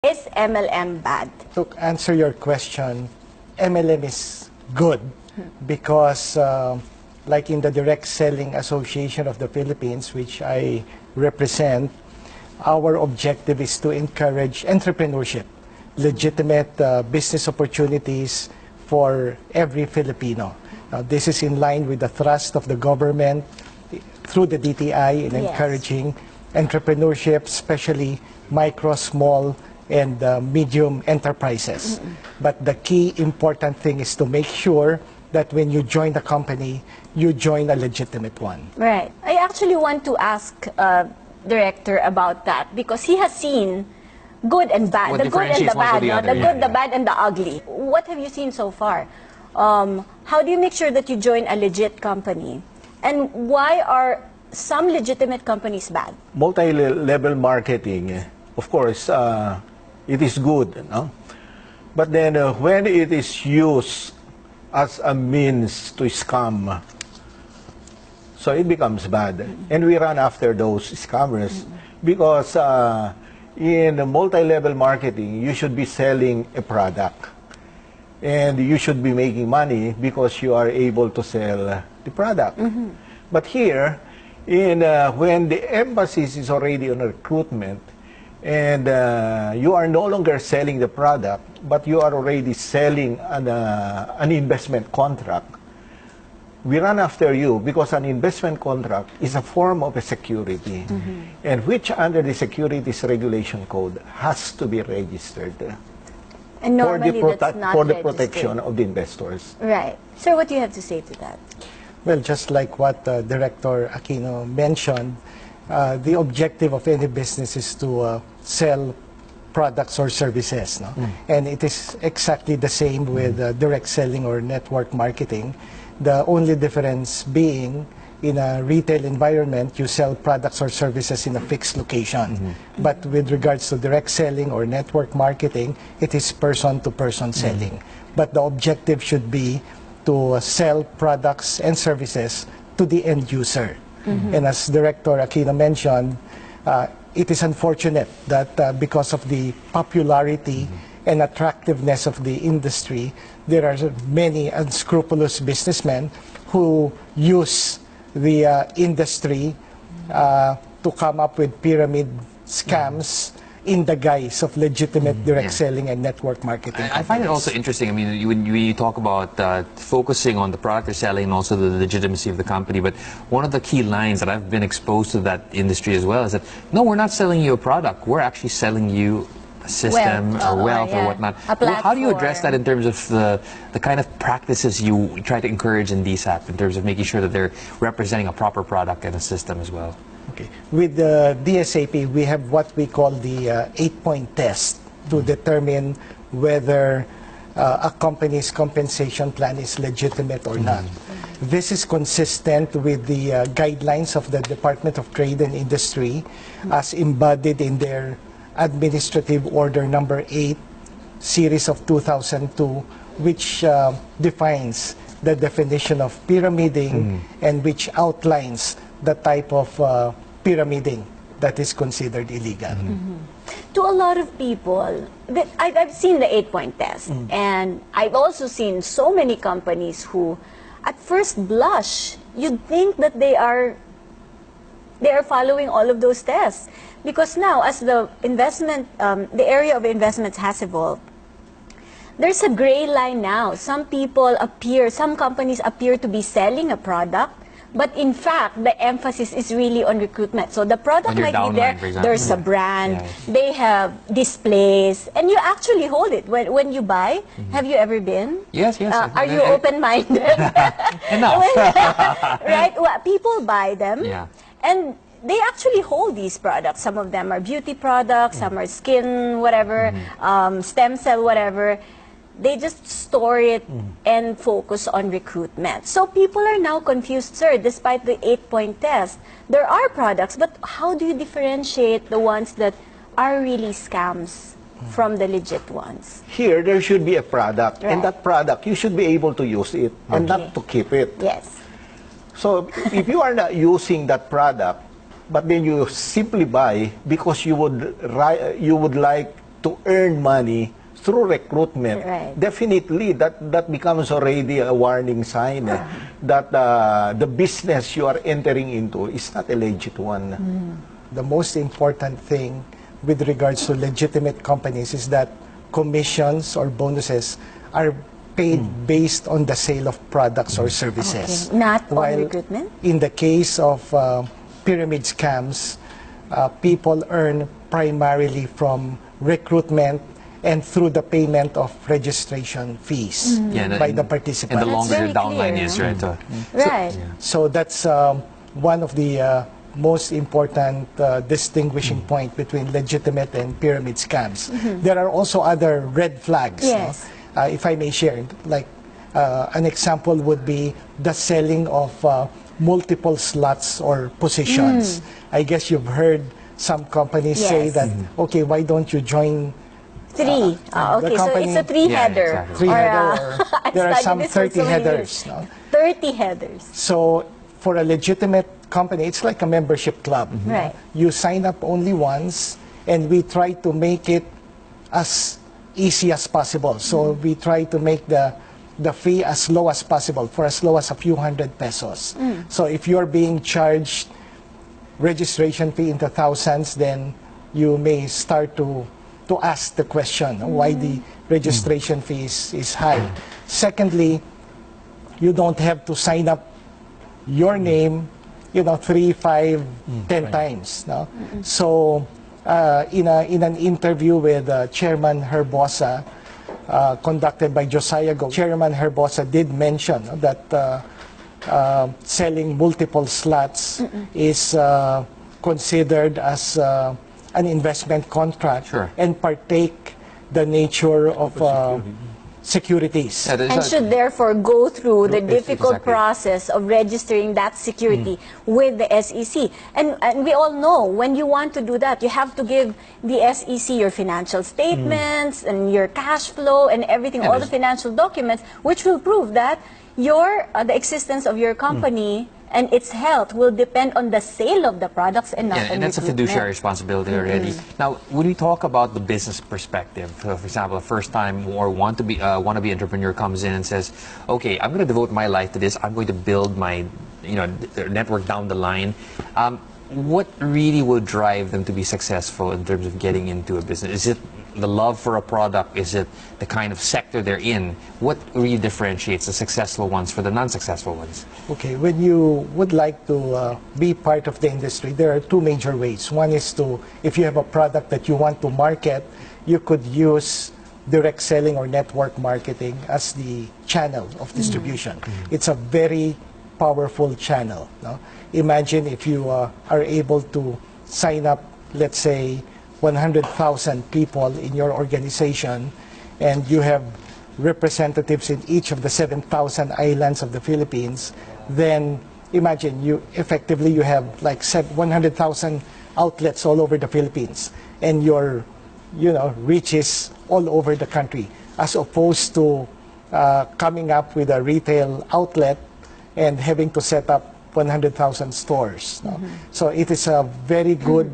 Is MLM bad? To answer your question, MLM is good because like in the Direct Selling Association of the Philippines, which I represent, our objective is to encourage entrepreneurship, legitimate business opportunities for every Filipino. Now, this is in line with the thrust of the government through the DTI in encouraging entrepreneurship, especially micro, small, and medium enterprises. But the key important thing is to make sure that when you join the company, you join a legitimate one. Right. I actually want to ask Director about that because he has seen good and bad, What the good and the bad, the other, the good, the bad, and the ugly. What have you seen so far? How do you make sure that you join a legit company? And why are some legitimate companies bad? Multi-level marketing, of course, it is good, no? But then when it is used as a means to scam, so it becomes bad. And we run after those scammers because in multi-level marketing, you should be selling a product. And you should be making money because you are able to sell the product. But here, when the emphasis is already on recruitment, and you are no longer selling the product, but you are already selling an investment contract, we run after you because an investment contract is a form of a security, and which under the Securities Regulation Code has to be registered. And normally that's not for the registered. protection of the investors. Right. Sir, what do you have to say to that? Well, just like what Director Aquino mentioned, the objective of any business is to sell products or services. No? And it is exactly the same with direct selling or network marketing. The only difference being in a retail environment, you sell products or services in a fixed location. But with regards to direct selling or network marketing, it is person-to-person selling. But the objective should be to sell products and services to the end user. And as Director Aquino mentioned, it is unfortunate that because of the popularity and attractiveness of the industry, there are many unscrupulous businessmen who use the industry to come up with pyramid scams in the guise of legitimate direct selling and network marketing. I find it also interesting. I mean, when you talk about focusing on the product you're selling and also the legitimacy of the company, but one of the key lines that I've been exposed to that industry as well is that, no, we're not selling you a product. We're actually selling you a system or wealth or whatnot. How do you address that in terms of the kind of practices you try to encourage in DSAP in terms of making sure that they're representing a proper product and a system as well? Okay. With the DSAP, we have what we call the 8-point test to determine whether a company's compensation plan is legitimate or not. This is consistent with the guidelines of the Department of Trade and Industry as embodied in their Administrative Order Number 8, Series of 2002, which defines the definition of pyramiding and which outlines the type of pyramiding that is considered illegal. To a lot of people, I've seen the 8-point test, and I've also seen so many companies who, at first blush, you'd think that they are following all of those tests. Because now, as the area of investments has evolved, there's a gray line now. Some companies appear to be selling a product, but in fact, the emphasis is really on recruitment. So the product might be there, there's a brand, they have displays, and you actually hold it. When you buy, have you ever been? Yes, yes. Are you open-minded? Enough. Right? Well, people buy them, and they actually hold these products. Some of them are beauty products, some are skin, whatever, stem cell, whatever. They just store it and focus on recruitment. So people are now confused, sir, despite the 8-point test. There are products, but how do you differentiate the ones that are really scams from the legit ones? Here, there should be a product, and that product, you should be able to use it and not to keep it. Yes. So if you are not using that product, but then you simply buy because you would like to earn money through recruitment, Right. definitely that becomes already a warning sign that the business you are entering into is not a legit one. The most important thing with regards to legitimate companies is that commissions or bonuses are paid based on the sale of products or services. Okay. Not on While recruitment? in the case of pyramid scams, people earn primarily from recruitment and through the payment of registration fees by the participants. And the longer very your downline clear, is, no? right? Right. So that's one of the most important distinguishing point between legitimate and pyramid scams. There are also other red flags. Yes. No? If I may share, like an example would be the selling of multiple slots or positions. I guess you've heard some companies say Yes. that, okay, why don't you join Three. the Okay, so company- it's a three-header. Yeah, exactly. three-header, I've there are studied some this for 30 so many headers. years. No? 30 headers. So for a legitimate company, it's like a membership club. Right. You sign up only once, and we try to make it as easy as possible. So we try to make the fee as low as possible, for as low as a few hundred pesos. So if you're being charged registration fee into thousands, then you may start to ask the question why the registration fee is high. Secondly, you don't have to sign up your name, 3, 5, 10 times. No? So in an interview with Chairman Herbosa, conducted by Josiah Go, Chairman Herbosa did mention that selling multiple slots is considered as an investment contract and partake the nature of securities. Yeah, there's And a- should therefore go through the difficult Exactly. process of registering that security with the SEC. And we all know when you want to do that, you have to give the SEC your financial statements and your cash flow and everything, all the financial documents, which will prove that the existence of your company and its health will depend on the sale of the products and not Yeah, on and that's a recruitment. fiduciary responsibility already. Now, when we talk about the business perspective, for example, a first-time or wannabe entrepreneur comes in and says, "Okay, I'm going to devote my life to this. I'm going to build my, network down the line." What really will drive them to be successful in terms of getting into a business? Is it the love for a product? Is it the kind of sector they're in? What really differentiates the successful ones for the non-successful ones? Okay, when you would like to be part of the industry, there are two major ways. One is if you have a product that you want to market, you could use direct selling or network marketing as the channel of distribution. It's a very powerful channel. No? Imagine if you are able to sign up, let's say, 100,000 people in your organization, and you have representatives in each of the 7,000 islands of the Philippines, then imagine you have like 100,000 outlets all over the Philippines, and your reach is all over the country, as opposed to coming up with a retail outlet and having to set up 100,000 stores. No? So it is a very good,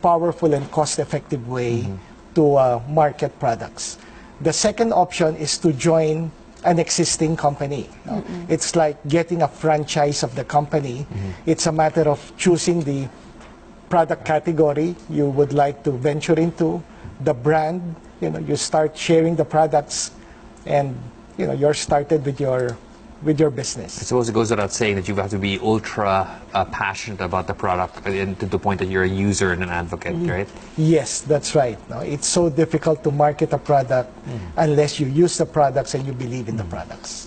powerful and cost-effective way to market products. The second option is to join an existing company. No? It's like getting a franchise of the company. It's a matter of choosing the product category you would like to venture into, the brand. You start sharing the products, and you're started with your business. I suppose it goes without saying that you have to be ultra passionate about the product and to the point that you're a user and an advocate, right? Yes, that's right. No, it's so difficult to market a product unless you use the products and you believe in the products.